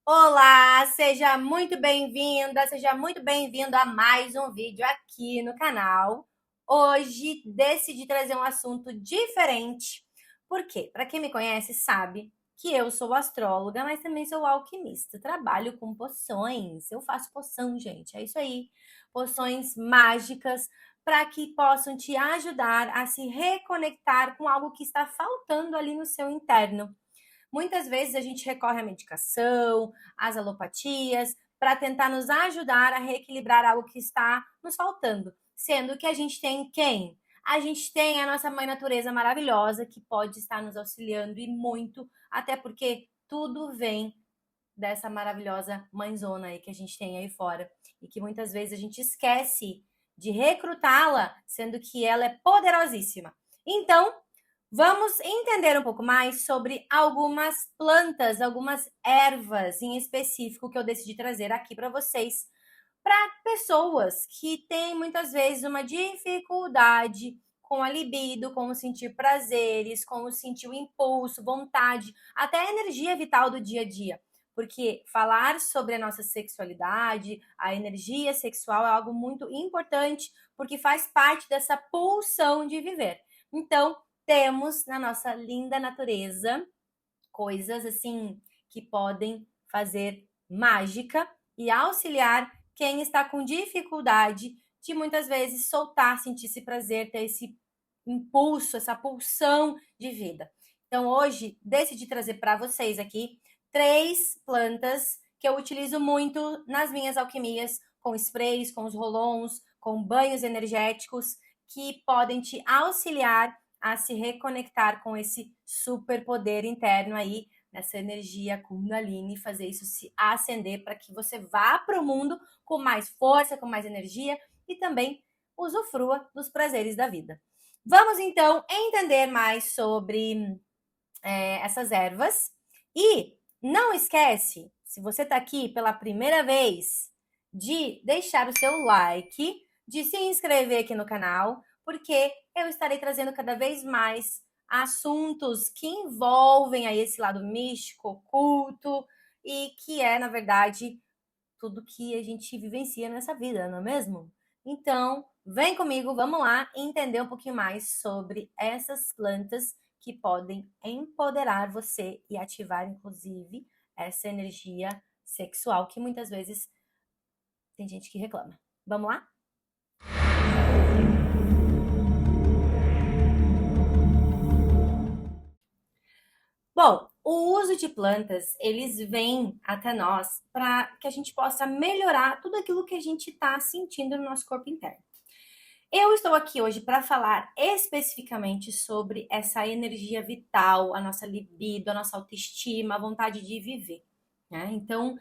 Olá, seja muito bem-vinda, seja muito bem-vindo a mais um vídeo aqui no canal. Hoje decidi trazer um assunto diferente. Por quê? Para quem me conhece sabe que eu sou astróloga, mas também sou alquimista. Trabalho com poções. Eu faço poção, gente. É isso aí. Poções mágicas para que possam te ajudar a se reconectar com algo que está faltando ali no seu interno. Muitas vezes a gente recorre à medicação, às alopatias, para tentar nos ajudar a reequilibrar algo que está nos faltando. Sendo que a gente tem quem? A gente tem a nossa mãe natureza maravilhosa, que pode estar nos auxiliando e muito, até porque tudo vem dessa maravilhosa mãezona aí que a gente tem aí fora. E que muitas vezes a gente esquece de recrutá-la, sendo que ela é poderosíssima. Então, vamos entender um pouco mais sobre algumas plantas, algumas ervas em específico que eu decidi trazer aqui para vocês, para pessoas que têm muitas vezes uma dificuldade com a libido, com o sentir prazeres, com o sentir o impulso, vontade, até a energia vital do dia a dia. Porque falar sobre a nossa sexualidade, a energia sexual é algo muito importante, porque faz parte dessa pulsão de viver. Então, temos na nossa linda natureza coisas assim que podem fazer mágica e auxiliar quem está com dificuldade de muitas vezes soltar, sentir esse prazer, ter esse impulso, essa pulsão de vida. Então, hoje, decidi trazer para vocês aqui 3 plantas que eu utilizo muito nas minhas alquimias, com sprays, com os rolons, com banhos energéticos, que podem te auxiliar a se reconectar com esse superpoder interno aí, nessa energia Kundalini, fazer isso se acender para que você vá para o mundo com mais força, com mais energia e também usufrua dos prazeres da vida. Vamos então entender mais sobre essas ervas e não esquece, se você está aqui pela primeira vez, de deixar o seu like, de se inscrever aqui no canal, porque eu estarei trazendo cada vez mais assuntos que envolvem aí esse lado místico, oculto, e que é, na verdade, tudo que a gente vivencia nessa vida, não é mesmo? Então, vem comigo, vamos lá entender um pouquinho mais sobre essas plantas que podem empoderar você e ativar, inclusive, essa energia sexual que muitas vezes tem gente que reclama. Vamos lá? Bom, o uso de plantas, eles vêm até nós para que a gente possa melhorar tudo aquilo que a gente está sentindo no nosso corpo interno. Eu estou aqui hoje para falar especificamente sobre essa energia vital, a nossa libido, a nossa autoestima, a vontade de viver, né? Então,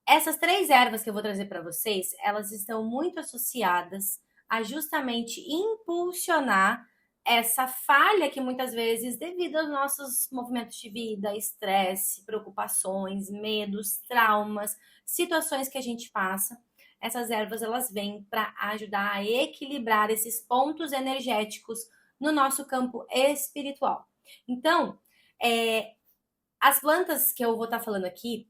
essas 3 ervas que eu vou trazer para vocês, elas estão muito associadas a justamente impulsionar essa falha que muitas vezes, devido aos nossos movimentos de vida, estresse, preocupações, medos, traumas, situações que a gente passa, essas ervas elas vêm para ajudar a equilibrar esses pontos energéticos no nosso campo espiritual. Então, as plantas que eu vou estar falando aqui,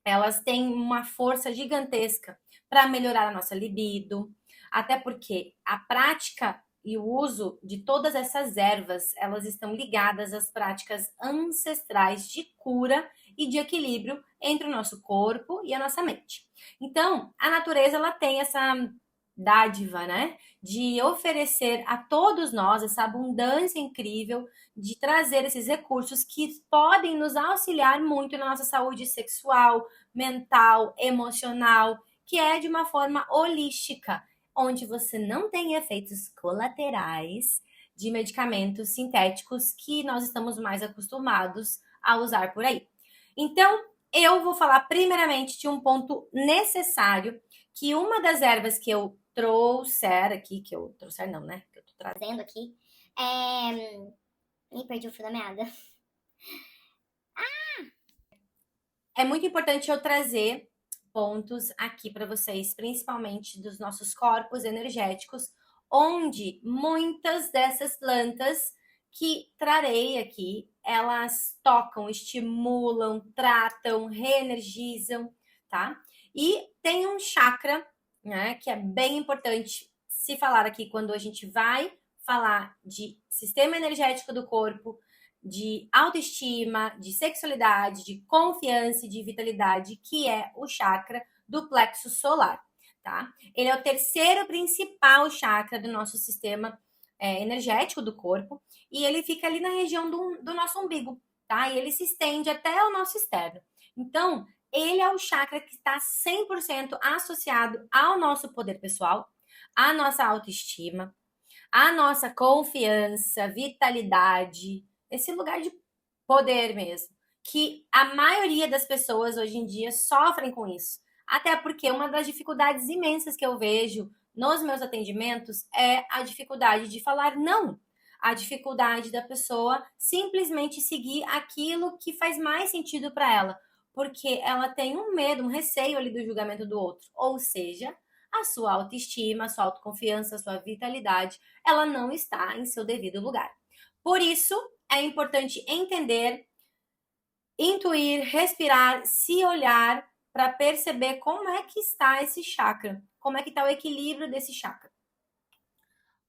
elas têm uma força gigantesca para melhorar a nossa libido, até porque a prática e o uso de todas essas ervas, elas estão ligadas às práticas ancestrais de cura e de equilíbrio entre o nosso corpo e a nossa mente. Então, a natureza ela tem essa dádiva, né, de oferecer a todos nós essa abundância incrível de trazer esses recursos que podem nos auxiliar muito na nossa saúde sexual, mental, emocional, que é de uma forma holística, onde você não tem efeitos colaterais de medicamentos sintéticos que nós estamos mais acostumados a usar por aí. Então, eu vou falar primeiramente de um ponto necessário, que uma das ervas que eu trouxer aqui, que eu trouxer não, né? Que eu tô trazendo aqui, me perdi o fio da meada. É muito importante eu trazer pontos aqui para vocês, principalmente dos nossos corpos energéticos, onde muitas dessas plantas que trarei aqui elas tocam, estimulam, tratam, reenergizam, tá? E tem um chakra, né, que é bem importante se falar aqui quando a gente vai falar de sistema energético do corpo, de autoestima, de sexualidade, de confiança e de vitalidade, que é o chakra do plexo solar, tá? Ele é o terceiro principal chakra do nosso sistema energético do corpo e ele fica ali na região do nosso umbigo, tá? E ele se estende até o nosso externo. Então, ele é o chakra que está 100% associado ao nosso poder pessoal, à nossa autoestima, à nossa confiança, vitalidade, esse lugar de poder mesmo, que a maioria das pessoas hoje em dia sofrem com isso. Até porque uma das dificuldades imensas que eu vejo nos meus atendimentos é a dificuldade de falar não. A dificuldade da pessoa simplesmente seguir aquilo que faz mais sentido para ela, porque ela tem um medo, um receio ali do julgamento do outro. Ou seja, a sua autoestima, a sua autoconfiança, a sua vitalidade, ela não está em seu devido lugar. Por isso, é importante entender, intuir, respirar, se olhar para perceber como é que está esse chakra, como é que está o equilíbrio desse chakra.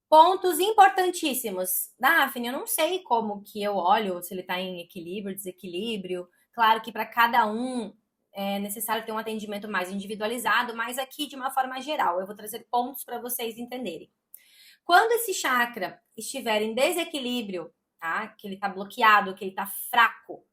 Pontos importantíssimos. Daphne, eu não sei como que eu olho, se ele está em equilíbrio, desequilíbrio. Claro que para cada um é necessário ter um atendimento mais individualizado, mas aqui de uma forma geral, eu vou trazer pontos para vocês entenderem. Quando esse chakra estiver em desequilíbrio, tá? Que ele está bloqueado, que ele está fraco,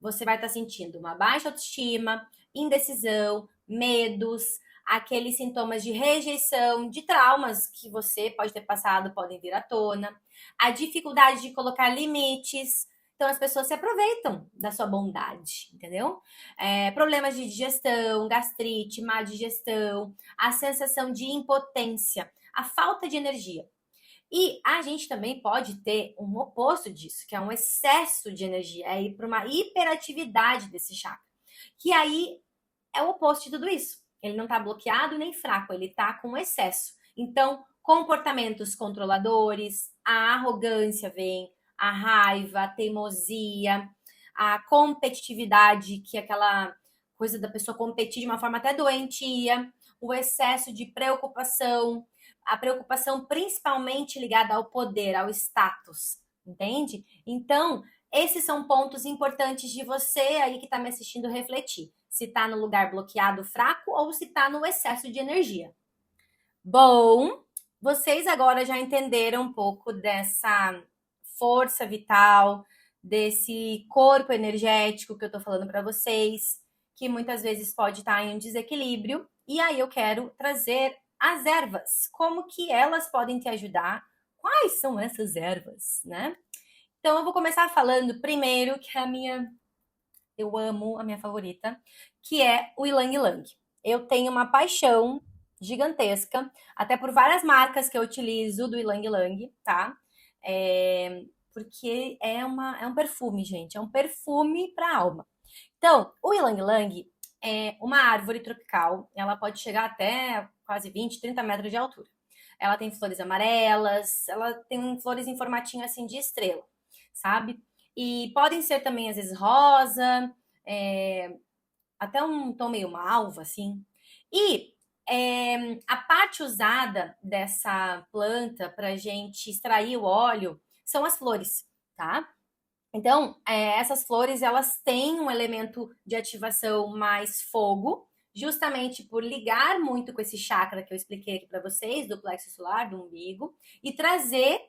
você vai estar sentindo uma baixa autoestima, indecisão, medos, aqueles sintomas de rejeição, de traumas que você pode ter passado podem vir à tona, a dificuldade de colocar limites. Então, as pessoas se aproveitam da sua bondade, entendeu? Problemas de digestão, gastrite, má digestão, a sensação de impotência, a falta de energia. E a gente também pode ter um oposto disso, que é um excesso de energia, é ir para uma hiperatividade desse chakra, que aí é o oposto de tudo isso. Ele não está bloqueado nem fraco, ele está com excesso. Então, comportamentos controladores, a arrogância vem, a raiva, a teimosia, a competitividade, que é aquela coisa da pessoa competir de uma forma até doentia, o excesso de preocupação, a preocupação principalmente ligada ao poder, ao status, entende? Então, esses são pontos importantes de você aí que está me assistindo refletir. Se está no lugar bloqueado, fraco, ou se está no excesso de energia. Bom, vocês agora já entenderam um pouco dessa força vital, desse corpo energético que eu estou falando para vocês, que muitas vezes pode estar em um desequilíbrio. E aí eu quero trazer as ervas, como que elas podem te ajudar, quais são essas ervas, né? Então eu vou começar falando primeiro que eu amo a minha favorita, que é o Ylang Ylang. Eu tenho uma paixão gigantesca, até por várias marcas que eu utilizo do Ylang Ylang, tá? Porque é um perfume, gente, é um perfume para a alma. Então, o Ylang Ylang é uma árvore tropical, ela pode chegar até quase 20, 30 metros de altura. Ela tem flores amarelas, ela tem flores em formatinho assim de estrela, sabe? E podem ser também, às vezes, rosa, até um tom meio malva, assim. E a parte usada dessa planta para a gente extrair o óleo são as flores, tá? Então, essas flores, elas têm um elemento de ativação mais fogo, justamente por ligar muito com esse chakra que eu expliquei aqui para vocês, do plexo solar, do umbigo, e trazer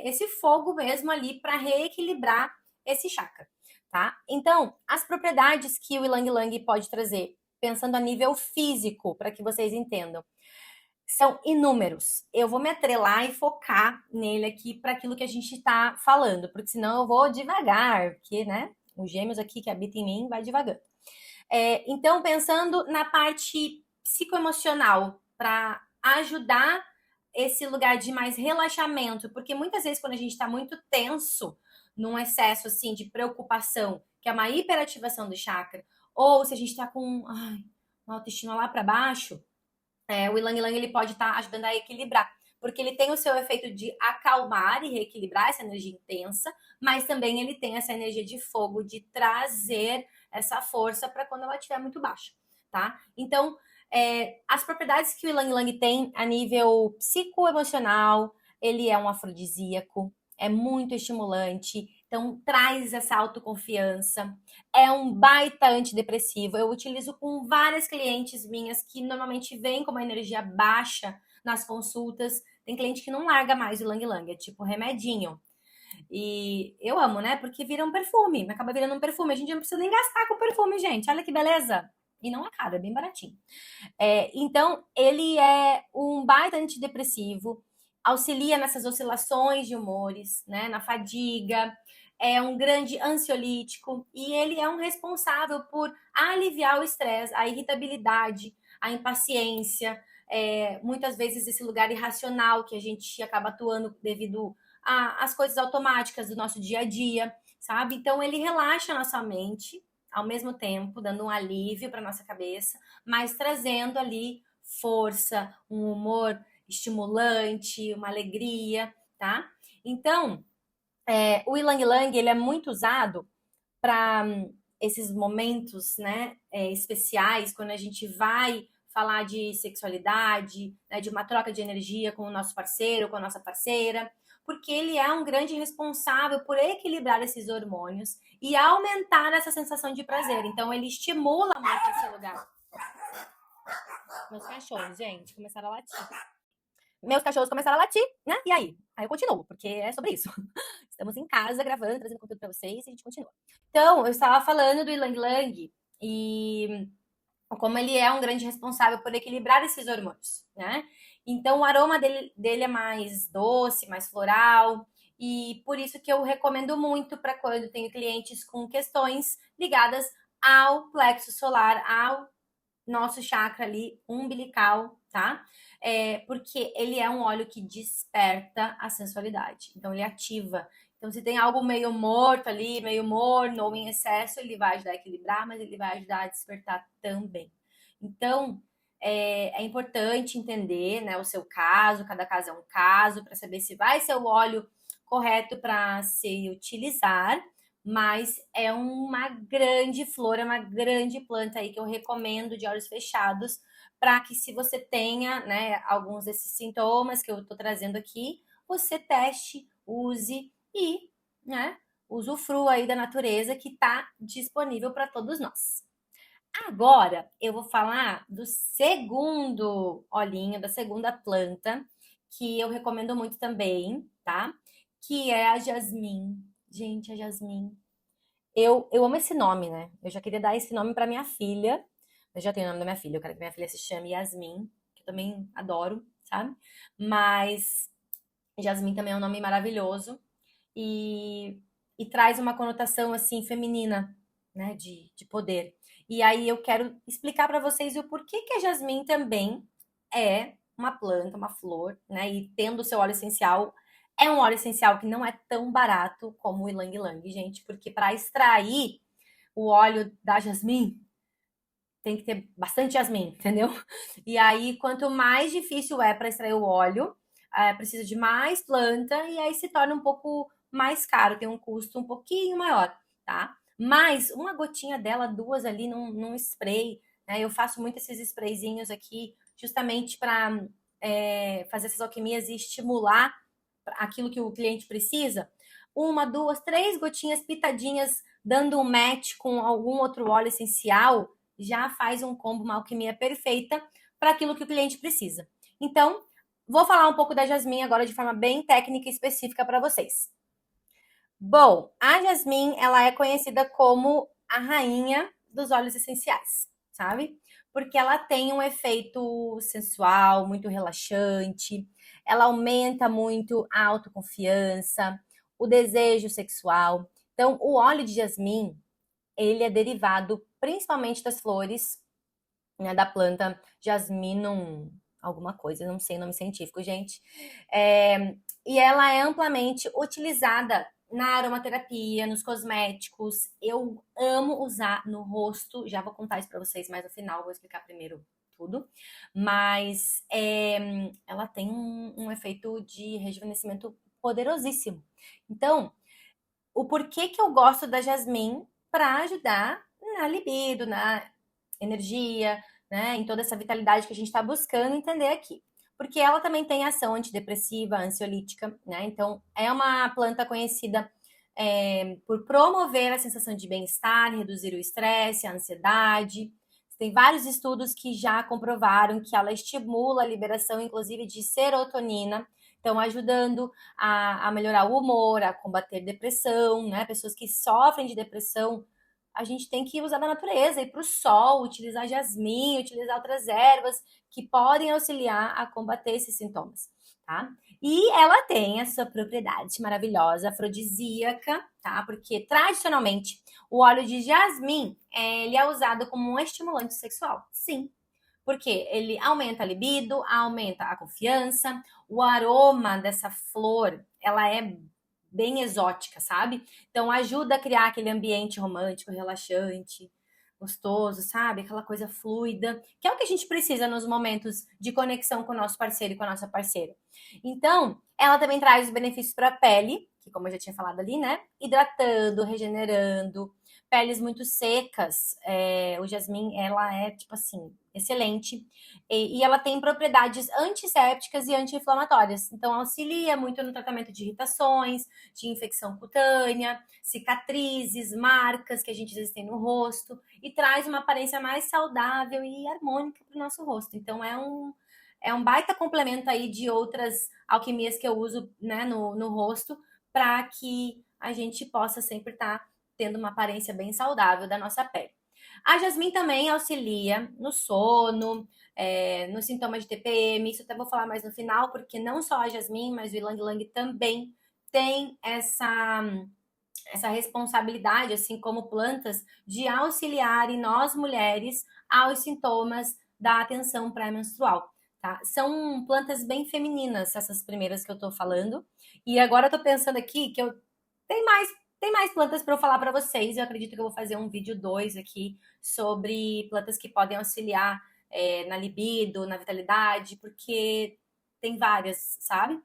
esse fogo mesmo ali para reequilibrar esse chakra, tá? Então, as propriedades que o Ylang Ylang pode trazer, pensando a nível físico, para que vocês entendam, são inúmeros. Eu vou me atrelar e focar nele aqui para aquilo que a gente está falando, porque senão eu vou devagar, porque, né, os gêmeos aqui que habitam em mim vai devagar. Então, pensando na parte psicoemocional, para ajudar esse lugar de mais relaxamento, porque muitas vezes quando a gente está muito tenso, num excesso assim de preocupação, que é uma hiperativação do chakra, ou se a gente está com uma autoestima lá para baixo, o Ylang Ylang ele pode estar ajudando a equilibrar, porque ele tem o seu efeito de acalmar e reequilibrar essa energia intensa, mas também ele tem essa energia de fogo de trazer essa força para quando ela estiver muito baixa, tá? Então, as propriedades que o Ylang Ylang tem a nível psicoemocional, ele é um afrodisíaco, é muito estimulante, então traz essa autoconfiança, é um baita antidepressivo. Eu utilizo com várias clientes minhas que normalmente vêm com uma energia baixa nas consultas. Tem cliente que não larga mais o Ylang Ylang, é tipo remedinho. E eu amo, né? Porque vira um perfume, acaba virando um perfume. A gente não precisa nem gastar com perfume, gente. Olha que beleza. E não é caro, é bem baratinho. Então, ele é um baita antidepressivo, auxilia nessas oscilações de humores, né? Na fadiga, é um grande ansiolítico e ele é um responsável por aliviar o estresse, a irritabilidade, a impaciência, muitas vezes esse lugar irracional que a gente acaba atuando devido às coisas automáticas do nosso dia a dia, sabe? Então ele relaxa a nossa mente, ao mesmo tempo dando um alívio para nossa cabeça, mas trazendo ali força, um humor estimulante, uma alegria, tá? Então, o Ylang Ylang ele é muito usado para esses momentos, né, especiais, quando a gente vai falar de sexualidade, né, de uma troca de energia com o nosso parceiro, com a nossa parceira, porque ele é um grande responsável por equilibrar esses hormônios e aumentar essa sensação de prazer. Então, ele estimula muito esse lugar. Meus cachorros, gente, começaram a latir. Meus cachorros começaram a latir, né? E aí? Aí eu continuo, porque é sobre isso. Estamos em casa gravando, trazendo conteúdo para vocês e a gente continua. Então, eu estava falando do Ylang Ylang e como ele é um grande responsável por equilibrar esses hormônios, né? Então, o aroma dele é mais doce, mais floral, e por isso que eu recomendo muito para quando tenho clientes com questões ligadas ao plexo solar, ao nosso chakra ali umbilical, tá? Porque ele é um óleo que desperta a sensualidade. Então, ele ativa. Então, se tem algo meio morto ali, meio morno ou em excesso, ele vai ajudar a equilibrar, mas ele vai ajudar a despertar também. Então, é importante entender, né, o seu caso, cada caso é um caso, para saber se vai ser o óleo correto para se utilizar, mas é uma grande flor, é uma grande planta aí que eu recomendo de olhos fechados, para que se você tenha, né, alguns desses sintomas que eu estou trazendo aqui, você teste, use e, né, usufrua aí da natureza que está disponível para todos nós. Agora eu vou falar do segundo olhinho, da segunda planta, que eu recomendo muito também, tá? Que é a jasmim. Gente, a jasmim. Eu amo esse nome, né? Eu já queria dar esse nome para minha filha. Eu já tenho o nome da minha filha. Eu quero que minha filha se chame Yasmin, que eu também adoro, sabe? Mas Jasmim também é um nome maravilhoso e, e traz uma conotação assim feminina, né? De poder. E aí eu quero explicar para vocês o porquê que a jasmim também é uma planta, uma flor, né? E tendo o seu óleo essencial, é um óleo essencial que não é tão barato como o Ylang Ylang, gente, porque para extrair o óleo da jasmim tem que ter bastante jasmim, entendeu? E aí, quanto mais difícil é para extrair o óleo, precisa de mais planta e aí se torna um pouco mais caro, tem um custo um pouquinho maior, tá? Mas uma gotinha dela, duas ali num spray, né? Eu faço muito esses sprayzinhos aqui, justamente para fazer essas alquimias e estimular aquilo que o cliente precisa. Uma, duas, três gotinhas pitadinhas, dando um match com algum outro óleo essencial, já faz um combo, uma alquimia perfeita para aquilo que o cliente precisa. Então, vou falar um pouco da jasmim agora de forma bem técnica e específica para vocês. Bom, a jasmim, ela é conhecida como a rainha dos óleos essenciais, sabe? Porque ela tem um efeito sensual, muito relaxante, ela aumenta muito a autoconfiança, o desejo sexual. Então, o óleo de jasmim, ele é derivado principalmente das flores, né, da planta Jasminum, alguma coisa, não sei o nome científico, gente. E ela é amplamente utilizada na aromaterapia, nos cosméticos. Eu amo usar no rosto. Já vou contar isso para vocês, mas no final vou explicar primeiro tudo, mas ela tem um efeito de rejuvenescimento poderosíssimo. Então, o porquê que eu gosto da jasmim para ajudar na libido, na energia, né, em toda essa vitalidade que a gente está buscando entender aqui. Porque ela também tem ação antidepressiva, ansiolítica, né? Então, é uma planta conhecida por promover a sensação de bem-estar, reduzir o estresse, a ansiedade. Tem vários estudos que já comprovaram que ela estimula a liberação, inclusive, de serotonina, então ajudando a melhorar o humor, a combater depressão, né? Pessoas que sofrem de depressão, a gente tem que usar da natureza, ir para o sol, utilizar jasmim, utilizar outras ervas que podem auxiliar a combater esses sintomas, tá? E ela tem a sua propriedade maravilhosa, afrodisíaca, tá? Porque tradicionalmente o óleo de jasmim ele é usado como um estimulante sexual. Sim, porque ele aumenta a libido, aumenta a confiança, o aroma dessa flor, ela é bem exótica, sabe? Então ajuda a criar aquele ambiente romântico, relaxante, gostoso, sabe? Aquela coisa fluida, que é o que a gente precisa nos momentos de conexão com o nosso parceiro e com a nossa parceira. Então, ela também traz os benefícios para a pele, que como eu já tinha falado ali, né? Hidratando, regenerando, peles muito secas. O jasmim, ela é, tipo assim, excelente. E ela tem propriedades antissépticas e anti-inflamatórias. Então, auxilia muito no tratamento de irritações, de infecção cutânea, cicatrizes, marcas que a gente às vezes tem no rosto e traz uma aparência mais saudável e harmônica para o nosso rosto. Então é um baita complemento aí de outras alquimias que eu uso, né, no rosto para que a gente possa sempre estar tendo uma aparência bem saudável da nossa pele. A jasmim também auxilia no sono, nos sintomas de TPM, isso até vou falar mais no final, porque não só a jasmim, mas o ylang-ylang também tem essa responsabilidade, assim como plantas, de auxiliarem nós mulheres aos sintomas da tensão pré-menstrual. Tá? São plantas bem femininas, essas primeiras que eu tô falando. E agora eu tô pensando aqui que tem mais plantas para eu falar para vocês. Eu acredito que eu vou fazer um vídeo 2 aqui sobre plantas que podem auxiliar na libido, na vitalidade, porque tem várias, sabe?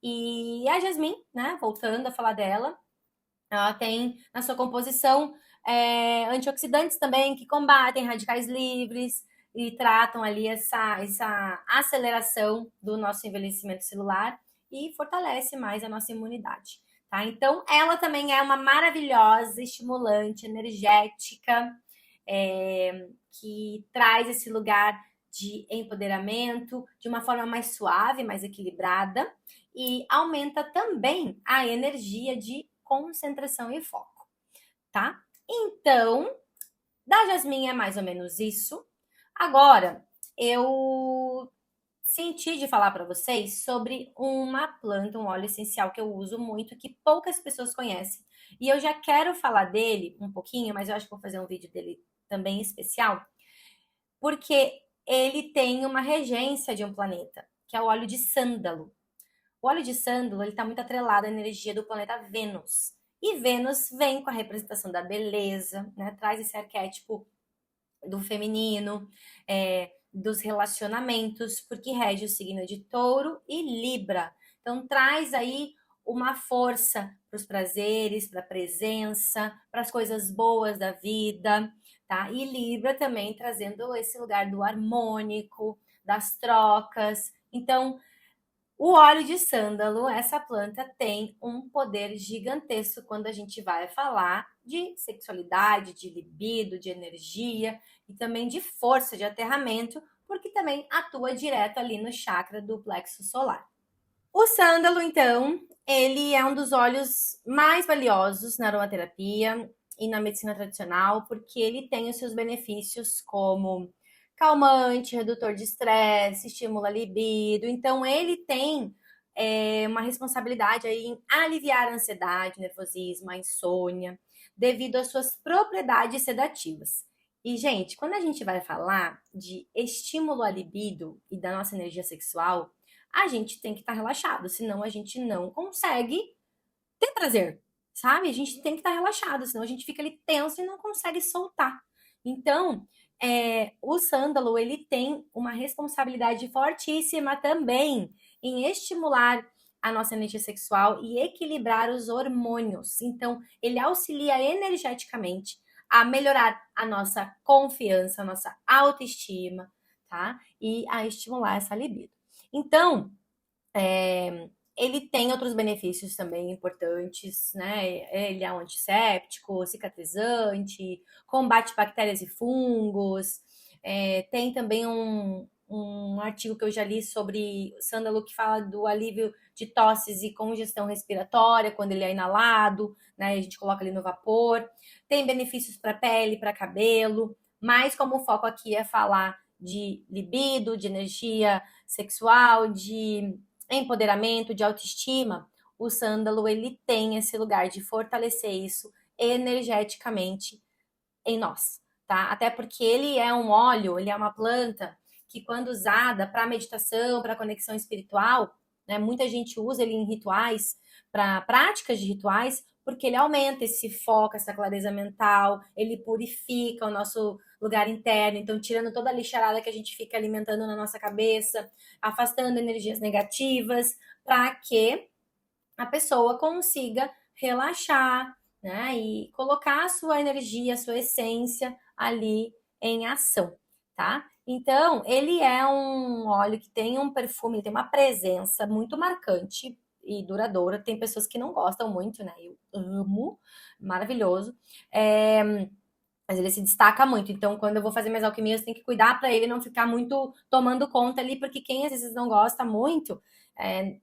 E a jasmim, né? Voltando a falar dela, ela tem na sua composição antioxidantes também que combatem radicais livres e tratam ali essa aceleração do nosso envelhecimento celular e fortalece mais a nossa imunidade. Tá? Então, ela também é uma maravilhosa estimulante energética que traz esse lugar de empoderamento de uma forma mais suave, mais equilibrada e aumenta também a energia de concentração e foco, tá? Então, da jasmim é mais ou menos isso. Agora, eu senti de falar para vocês sobre uma planta, um óleo essencial que eu uso muito, que poucas pessoas conhecem. E eu já quero falar dele um pouquinho, mas eu acho que vou fazer um vídeo dele também especial, porque ele tem uma regência de um planeta, que é o óleo de sândalo. O óleo de sândalo está muito atrelado à energia do planeta Vênus. E Vênus vem com a representação da beleza, né? Traz esse arquétipo do feminino, dos relacionamentos, porque rege o signo de Touro e Libra. Então traz aí uma força para os prazeres, para a presença, para as coisas boas da vida, tá? E Libra também trazendo esse lugar do harmônico, das trocas. Então, o óleo de sândalo, essa planta tem um poder gigantesco quando a gente vai falar de sexualidade, de libido, de energia e também de força, de aterramento, porque também atua direto ali no chakra do plexo solar. O sândalo, então, ele é um dos óleos mais valiosos na aromaterapia e na medicina tradicional, porque ele tem os seus benefícios como calmante, redutor de estresse, estimula a libido. Então, ele tem uma responsabilidade aí em aliviar a ansiedade, nervosismo, a insônia, devido às suas propriedades sedativas. E, gente, quando a gente vai falar de estímulo à libido e da nossa energia sexual, a gente tem que estar relaxado, senão a gente não consegue ter prazer, sabe? A gente tem que estar relaxado, senão a gente fica ali tenso e não consegue soltar. Então, o sândalo, ele tem uma responsabilidade fortíssima também em estimular a nossa energia sexual e equilibrar os hormônios. Então, ele auxilia energeticamente a melhorar a nossa confiança, a nossa autoestima, tá? E a estimular essa libido. Então, ele tem outros benefícios também importantes, né? Ele é um antisséptico, cicatrizante, combate bactérias e fungos. Tem também um artigo que eu já li sobre sândalo que fala do alívio de tosses e congestão respiratória quando ele é inalado, né? A gente coloca ali no vapor. Tem benefícios para pele, para cabelo, mas como o foco aqui é falar de libido, de energia sexual, de empoderamento, de autoestima, o sândalo ele tem esse lugar de fortalecer isso energeticamente em nós, tá? Até porque ele é um óleo, ele é uma planta que quando usada para meditação, para conexão espiritual, né, muita gente usa ele em rituais, para práticas de rituais, porque ele aumenta esse foco, essa clareza mental, ele purifica o nosso lugar interno, então tirando toda a lixarada que a gente fica alimentando na nossa cabeça, afastando energias negativas, para que a pessoa consiga relaxar, né? E colocar a sua energia, a sua essência ali em ação, tá? Então, ele é um óleo que tem um perfume, tem uma presença muito marcante e duradoura. Tem pessoas que não gostam muito, né? Eu amo, maravilhoso. Mas ele se destaca muito. Então, quando eu vou fazer minhas alquimias, tem que cuidar para ele não ficar muito tomando conta ali, porque quem às vezes não gosta muito,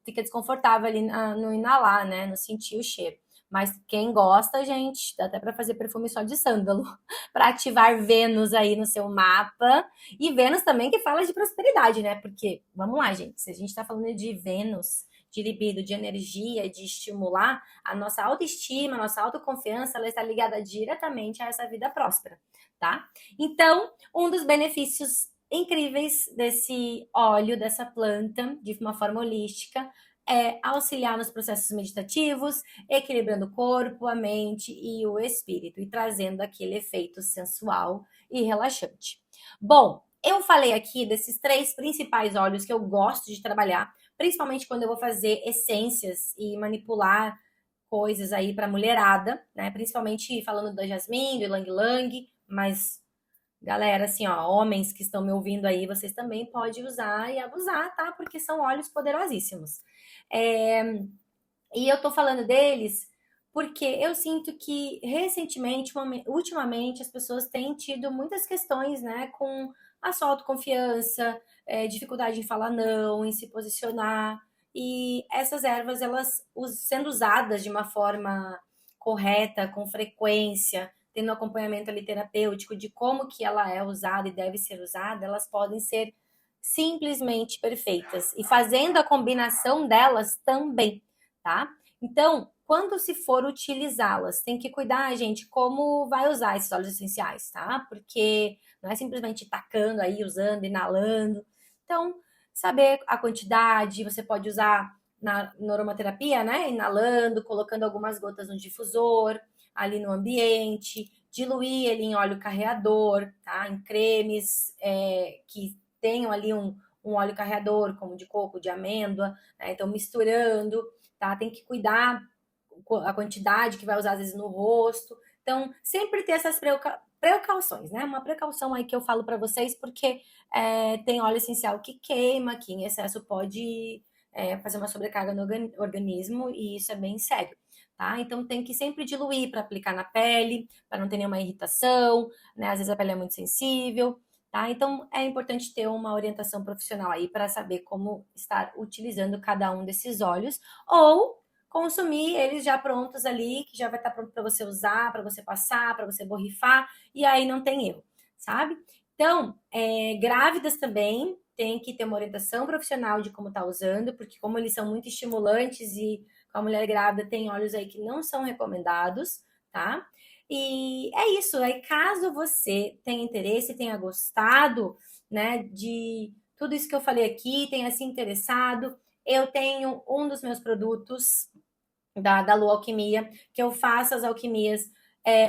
fica desconfortável ali no inalar, né? No sentir o cheiro. Mas quem gosta, gente, dá até para fazer perfume só de sândalo, para ativar Vênus aí no seu mapa. E Vênus também que fala de prosperidade, né? Porque, vamos lá, gente, se a gente está falando de Vênus, de libido, de energia, de estimular, a nossa autoestima, a nossa autoconfiança, ela está ligada diretamente a essa vida próspera, tá? Então, um dos benefícios incríveis desse óleo, dessa planta, de uma forma holística, é auxiliar nos processos meditativos, equilibrando o corpo, a mente e o espírito, e trazendo aquele efeito sensual e relaxante. Bom, eu falei aqui desses 3 principais óleos que eu gosto de trabalhar, principalmente quando eu vou fazer essências e manipular coisas aí para mulherada, né? Principalmente falando da Jasmine, do Lang Lang, mas galera, assim, ó, homens que estão me ouvindo aí, vocês também podem usar e abusar, tá? Porque são óleos poderosíssimos. É, e eu tô falando deles porque eu sinto que recentemente, ultimamente, as pessoas têm tido muitas questões, né, com a sua autoconfiança, dificuldade em falar não, em se posicionar. E essas ervas, elas sendo usadas de uma forma correta, com frequência, tendo acompanhamento ali terapêutico de como que ela é usada e deve ser usada, elas podem ser simplesmente perfeitas. E fazendo a combinação delas também, tá? Então, quando se for utilizá-las, tem que cuidar, gente, como vai usar esses óleos essenciais, tá? Porque não é simplesmente tacando aí, usando, inalando. Então, saber a quantidade, você pode usar na aromaterapia, né? Inalando, colocando algumas gotas no difusor, ali no ambiente, diluir ele em óleo carreador, tá? Em cremes que tenham ali um óleo carreador, como de coco, de amêndoa, né? Então misturando, tá? Tem que cuidar a quantidade que vai usar às vezes no rosto. Então, sempre ter essas precauções, né? Uma precaução aí que eu falo para vocês, porque tem óleo essencial que queima, que em excesso pode fazer uma sobrecarga no organismo, e isso é bem sério. Tá? Então tem que sempre diluir para aplicar na pele, para não ter nenhuma irritação, né? Às vezes a pele é muito sensível, tá? Então é importante ter uma orientação profissional aí para saber como estar utilizando cada um desses óleos, ou consumir eles já prontos ali, que já vai estar pronto para você usar, para você passar, para você borrifar, e aí não tem erro, sabe? Então, grávidas também tem que ter uma orientação profissional de como tá usando, porque como eles são muito estimulantes e com a mulher grávida tem óleos aí que não são recomendados, tá? E é isso. Aí, caso você tenha interesse, tenha gostado, né, de tudo isso que eu falei aqui, tenha se interessado, eu tenho um dos meus produtos da Lu Alquimia, que eu faço as alquimias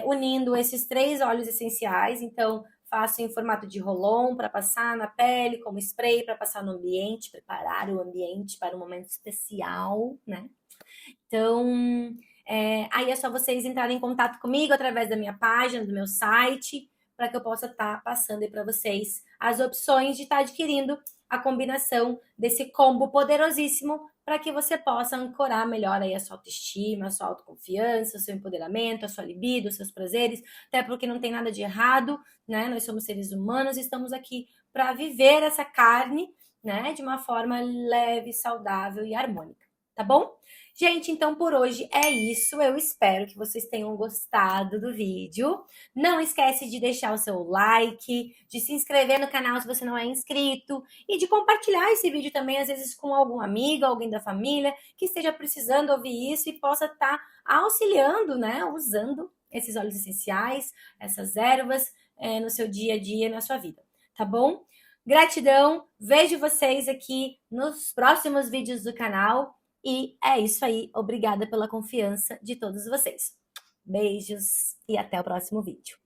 unindo esses 3 óleos essenciais. Então, faço em formato de roll-on para passar na pele, como spray para passar no ambiente, preparar o ambiente para um momento especial, né? Então, aí é só vocês entrarem em contato comigo através da minha página, do meu site, para que eu possa estar passando aí para vocês as opções de estar adquirindo a combinação desse combo poderosíssimo para que você possa ancorar melhor aí a sua autoestima, a sua autoconfiança, o seu empoderamento, a sua libido, os seus prazeres, até porque não tem nada de errado, né? Nós somos seres humanos, estamos aqui para viver essa carne, né, de uma forma leve, saudável e harmônica, tá bom? Gente, então por hoje é isso. Eu espero que vocês tenham gostado do vídeo. Não esquece de deixar o seu like, de se inscrever no canal se você não é inscrito e de compartilhar esse vídeo também, às vezes, com algum amigo, alguém da família que esteja precisando ouvir isso e possa estar auxiliando, né, usando esses óleos essenciais, essas ervas no seu dia a dia, na sua vida, tá bom? Gratidão, vejo vocês aqui nos próximos vídeos do canal. E é isso aí. Obrigada pela confiança de todos vocês. Beijos e até o próximo vídeo.